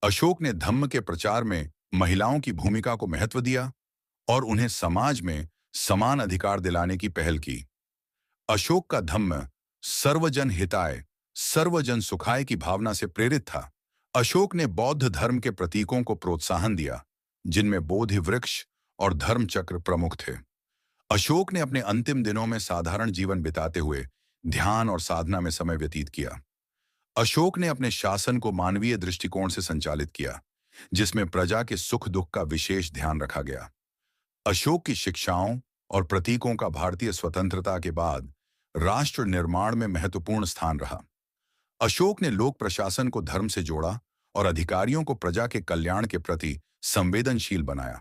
अशोक ने धम्म के प्रचार में महिलाओं की भूमिका को महत्व दिया और उन्हें समाज में समान अधिकार दिलाने की पहल की। अशोक का धम्म सर्वजन हिताय, सर्वजन सुखाय की भावना से प्रेरित था। अशोक ने बौद्ध धर्म के प्रतीकों को प्रोत्साहन दिया, जिनमें बोधि वृक्ष और धर्म चक्र प्रमुख थे। अशोक ने अपने अंतिम दिनों में साधारण जीवन बिताते हुए ध्यान और साधना में समय व्यतीत किया। अशोक ने अपने शासन को मानवीय दृष्टिकोण से संचालित किया, जिसमें प्रजा के सुख दुख का विशेष ध्यान रखा गया। अशोक की शिक्षाओं और प्रतीकों का भारतीय स्वतंत्रता के बाद राष्ट्र निर्माण में महत्वपूर्ण स्थान रहा। अशोक ने लोक प्रशासन को धर्म से जोड़ा और अधिकारियों को प्रजा के कल्याण के प्रति संवेदनशील बनाया।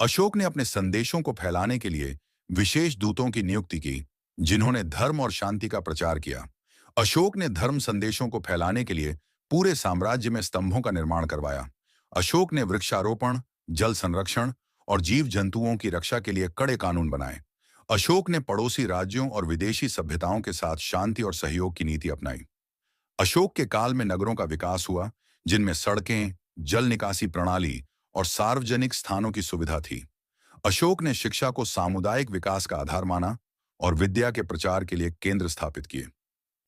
अशोक ने अपने संदेशों को फैलाने के लिए विशेष दूतों की नियुक्ति की, जिन्होंने धर्म और शांति का प्रचार किया। अशोक ने धर्म संदेशों को फैलाने के लिए पूरे साम्राज्य में स्तंभों का निर्माण करवाया। अशोक ने वृक्षारोपण, जल संरक्षण और जीव जंतुओं की रक्षा के लिए कड़े कानून बनाए। अशोक ने पड़ोसी राज्यों और विदेशी सभ्यताओं के साथ शांति और सहयोग की नीति अपनाई। अशोक के काल में नगरों का विकास हुआ, जिनमें सड़कें, जल निकासी प्रणाली और सार्वजनिक स्थानों की सुविधा थी। अशोक ने शिक्षा को सामुदायिक विकास का आधार माना और विद्या के प्रचार के लिए केंद्र स्थापित किए।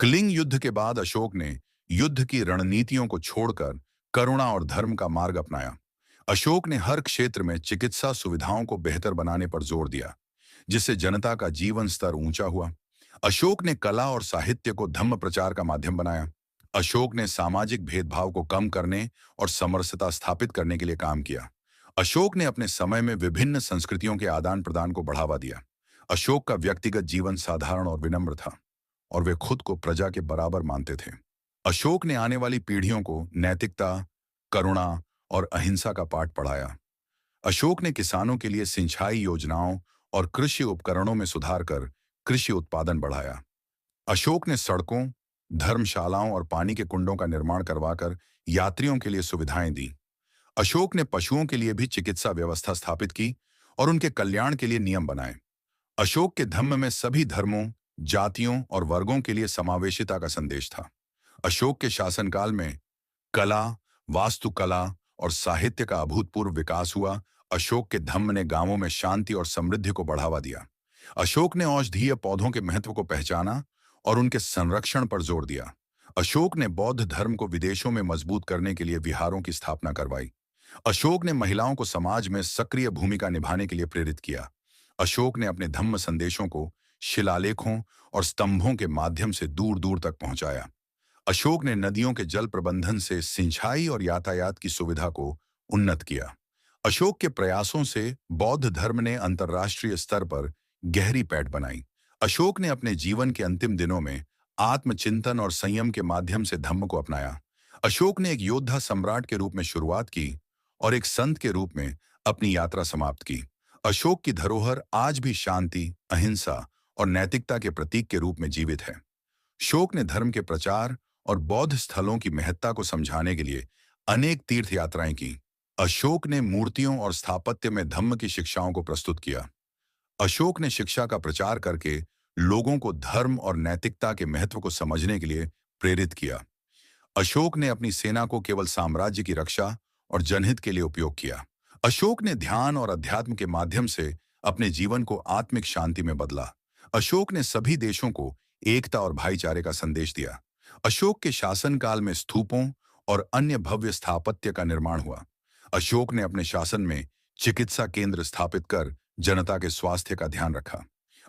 कलिंग युद्ध के बाद अशोक ने युद्ध की रणनीतियों को छोड़कर करुणा और धर्म का मार्ग अपनाया। अशोक ने हर क्षेत्र में चिकित्सा सुविधाओं को बेहतर बनाने पर जोर दिया, जिससे जनता का जीवन स्तर ऊंचा हुआ। अशोक ने कला और साहित्य को धम्म प्रचार का माध्यम बनाया। अशोक ने सामाजिक भेदभाव को कम करने और समरसता स्थापित करने के लिए काम किया। अशोक ने अपने समय में विभिन्न संस्कृतियों के आदान प्रदान को बढ़ावा दिया। अशोक का व्यक्तिगत जीवन साधारण और विनम्र था, और वे खुद को प्रजा के बराबर मानते थे। अशोक ने आने वाली पीढ़ियों को नैतिकता, करुणा और अहिंसा का पाठ पढ़ाया। अशोक ने किसानों के लिए सिंचाई योजनाओं और कृषि उपकरणों में सुधार कर कृषि उत्पादन बढ़ाया। अशोक ने सड़कों, धर्मशालाओं और पानी के कुंडों का निर्माण करवाकर यात्रियों के लिए सुविधाएं दी। अशोक ने पशुओं के लिए भी चिकित्सा व्यवस्था स्थापित की और उनके कल्याण के लिए नियम बनाए। अशोक के धम्म में सभी धर्मों, जातियों और वर्गों के लिए समावेशिता का संदेश था। अशोक के शासनकाल में कला, वास्तुकला और साहित्य का अभूतपूर्व विकास हुआ। अशोक के धम्म ने गांवों में शांति और समृद्धि को बढ़ावा दिया। अशोक ने औषधीय पौधों के महत्व को पहचाना और उनके संरक्षण पर जोर दिया। अशोक ने बौद्ध धर्म को विदेशों में मजबूत करने के लिए विहारों की स्थापना करवाई। अशोक ने महिलाओं को समाज में सक्रिय भूमिका निभाने के लिए प्रेरित किया। अशोक ने अपने धम्म संदेशों को शिलालेखों और स्तंभों के माध्यम से दूर दूर तक पहुंचाया। अशोक ने नदियों के जल प्रबंधन से सिंचाई और यातायात की सुविधा को उन्नत किया। अशोक के प्रयासों से बौद्ध धर्म ने अंतर्राष्ट्रीय स्तर पर गहरी पैठ बनाई। अशोक ने अपने जीवन के अंतिम दिनों में आत्मचिंतन और संयम के माध्यम से धम्म को अपनाया। अशोक ने एक योद्धा सम्राट के रूप में शुरुआत की और एक संत के रूप में अपनी यात्रा समाप्त की। अशोक की धरोहर आज भी शांति, अहिंसा और नैतिकता के प्रतीक के रूप में जीवित है। अशोक ने धर्म के प्रचार और बौद्ध स्थलों की महत्ता को समझाने के लिए अनेक तीर्थ यात्राएं की। अशोक ने मूर्तियों और स्थापत्य में धम्म की शिक्षाओं को प्रस्तुत किया। अशोक ने शिक्षा का प्रचार करके लोगों को धर्म और नैतिकता के महत्व को समझने के लिए प्रेरित किया। अशोक ने अपनी सेना को केवल साम्राज्य की रक्षा और जनहित के लिए उपयोग किया। अशोक ने ध्यान और अध्यात्म के माध्यम से अपने जीवन को आत्मिक शांति में बदला। अशोक ने सभी देशों को एकता और भाईचारे का संदेश दिया। अशोक के शासनकाल में स्तूपों और अन्य भव्य स्थापत्य का निर्माण हुआ। अशोक ने अपने शासन में चिकित्सा केंद्र स्थापित कर जनता के स्वास्थ्य का ध्यान रखा।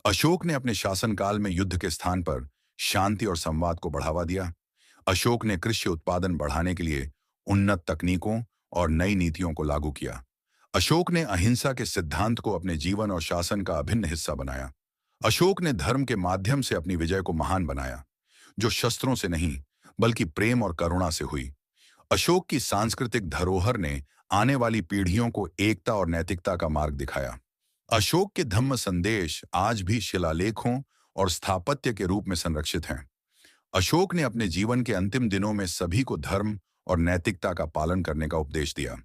अशोक ने अपने शासनकाल में युद्ध के स्थान पर शांति और संवाद को बढ़ावा दिया। अशोक ने कृषि उत्पादन बढ़ाने के लिए उन्नत तकनीकों और नई नीतियों को लागू किया। अशोक ने अहिंसा के सिद्धांत को अपने जीवन और शासन का अभिन्न हिस्सा बनाया। अशोक ने धर्म के माध्यम से अपनी विजय को महान बनाया, जो शस्त्रों से नहीं बल्कि प्रेम और करुणा से हुई। अशोक की सांस्कृतिक धरोहर ने आने वाली पीढ़ियों को एकता और नैतिकता का मार्ग दिखाया। अशोक के धम्म संदेश आज भी शिलालेखों और स्थापत्य के रूप में संरक्षित हैं। अशोक ने अपने जीवन के अंतिम दिनों में सभी को धर्म और नैतिकता का पालन करने का उपदेश दिया।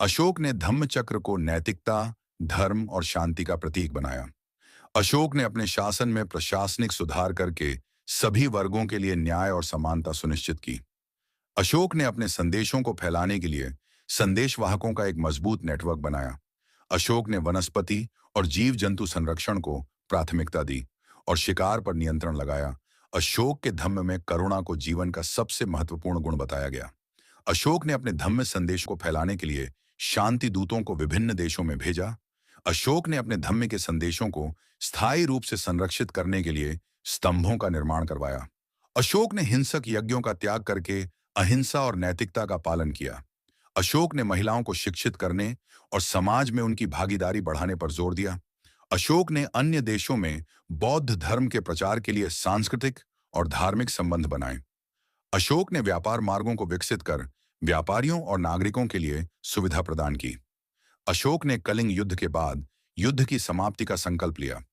अशोक ने धम्म चक्र को नैतिकता, धर्म और शांति का प्रतीक बनाया। अशोक ने अपने शासन में प्रशासनिक सुधार करके सभी वर्गों के लिए न्याय और समानता सुनिश्चित की। अशोक ने अपने संदेशों को फैलाने के लिए संदेशवाहकों का एक मजबूत नेटवर्क बनाया। अशोक ने वनस्पति और जीव जंतु संरक्षण को प्राथमिकता दी और शिकार पर नियंत्रण लगाया। अशोक के धम्म में करुणा को जीवन का सबसे महत्वपूर्ण गुण बताया गया। अशोक ने अपने धम्म संदेश को फैलाने के लिए शांति दूतों को विभिन्न देशों में भेजा। अशोक ने अपने धम्म के संदेशों को स्थायी रूप से संरक्षित करने के लिए स्तंभों का निर्माण करवाया। अशोक ने हिंसक यज्ञों का त्याग करके अहिंसा और नैतिकता का पालन किया। अशोक ने महिलाओं को शिक्षित करने और समाज में उनकी भागीदारी बढ़ाने पर जोर दिया। अशोक ने अन्य देशों में बौद्ध धर्म के प्रचार के लिए सांस्कृतिक और धार्मिक संबंध बनाए। अशोक ने व्यापार मार्गों को विकसित कर व्यापारियों और नागरिकों के लिए सुविधा प्रदान की। अशोक ने कलिंग युद्ध के बाद युद्ध की समाप्ति का संकल्प लिया।